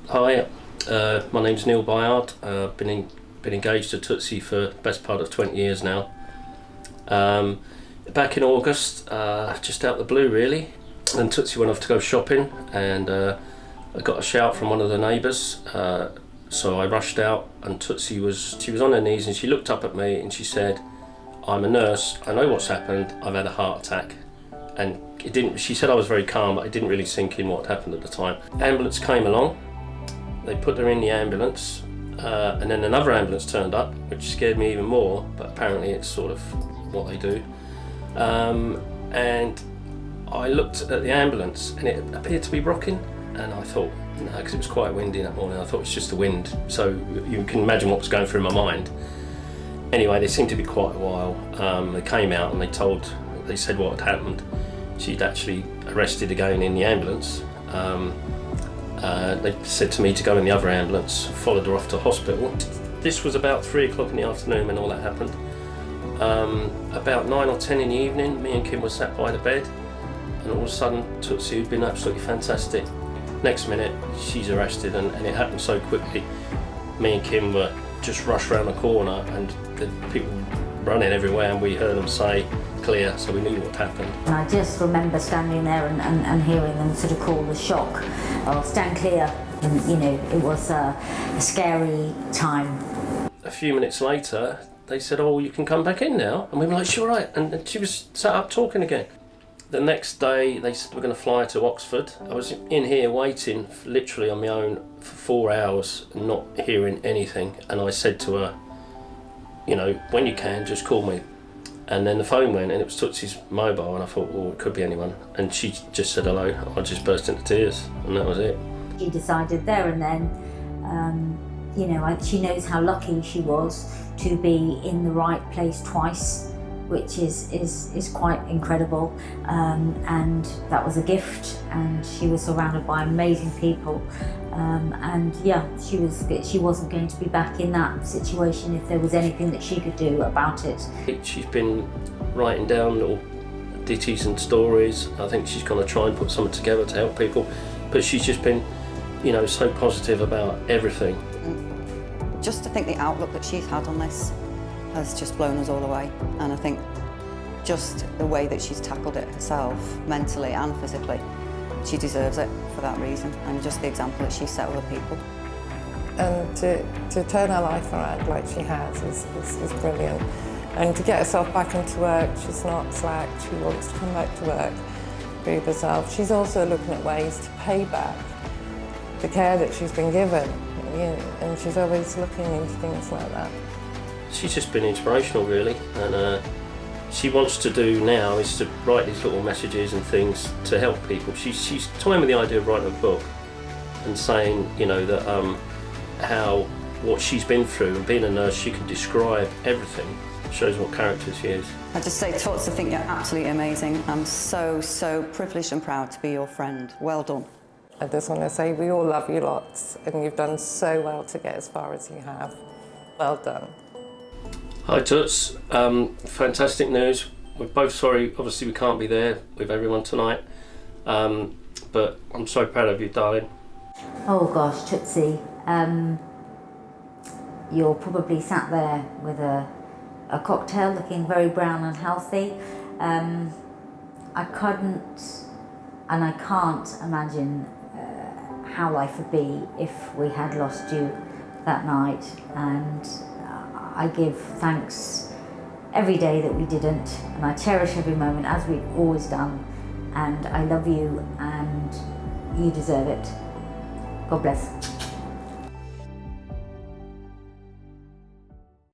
Hi, my name's Neil Byard. I've been engaged to Tootsie for the best part of 20 years now. Back in August, just out the blue really, and Tootsie went off to go shopping, and I got a shout from one of the neighbours. So I rushed out, and Tootsie was on her knees, and she looked up at me and she said, "I'm a nurse, I know what's happened, I've had a heart attack." And it didn't. She said I was very calm, but it didn't really sink in what happened at the time. Ambulance came along, they put her in the ambulance, and then another ambulance turned up, which scared me even more, but apparently it's sort of what they do. And I looked at the ambulance and it appeared to be rocking, and I thought, no, because it was quite windy that morning, I thought it's just the wind, so you can imagine what was going through my mind. Anyway, they seemed to be quite a while. They came out and they said what had happened. She'd actually arrested again in the ambulance. They said to me to go in the other ambulance, followed her off to hospital. This was about 3 o'clock in the afternoon when all that happened. About 9 or 10 in the evening, me and Kim were sat by the bed, and all of a sudden Tootsie, who'd been absolutely fantastic, next minute she's arrested, and it happened so quickly. Me and Kim were just rushed around the corner, and the people running everywhere, and we heard them say clear, so we knew what happened. And I just remember standing there and hearing them sort of call the shock, "Oh, stand clear." And, you know, it was a scary time. A few minutes later, they said, "Oh, you can come back in now." And we were like, "Sure, right." And she was sat up talking again. The next day, they said we're going to fly to Oxford. I was in here waiting, literally on my own, for 4 hours, not hearing anything. And I said to her, you know, "When you can, just call me." And then the phone went, and it was Tootsie's mobile, and I thought, well, it could be anyone. And she just said hello. I just burst into tears, and that was it. She decided there and then, you know, she knows how lucky she was to be in the right place twice, which is quite incredible. And that was a gift, and she was surrounded by amazing people. And yeah, she wasn't going to be back in that situation if there was anything that she could do about it. She's been writing down little ditties and stories. I think she's going to try and put something together to help people, but she's just been, you know, so positive about everything. Just to think the outlook that she's had on this has just blown us all away, and I think just the way that she's tackled it herself, mentally and physically, she deserves it for that reason, and just the example that she set other people. And to turn her life around like she has is brilliant. And to get herself back into work, she's not slack, she wants to come back to work, prove herself. She's also looking at ways to pay back the care that she's been given, you know, and she's always looking into things like that. She's just been inspirational really, and she wants to do now is to write these little messages and things to help people. She's toying with the idea of writing a book and saying, you know, that what she's been through, and being a nurse, she can describe everything. Shows what character she is. I just say, Tots, I think you're absolutely amazing. I'm so privileged and proud to be your friend. Well done. I just want to say we all love you lots, and you've done so well to get as far as you have. Well done. Hi Toots, fantastic news. We're both sorry, obviously we can't be there with everyone tonight, but I'm so proud of you, darling. Oh gosh, Tootsie, you're probably sat there with a cocktail looking very brown and healthy. I couldn't and I can't imagine how life would be if we had lost you that night, and I give thanks every day that we didn't, and I cherish every moment as we've always done, and I love you and you deserve it. God bless.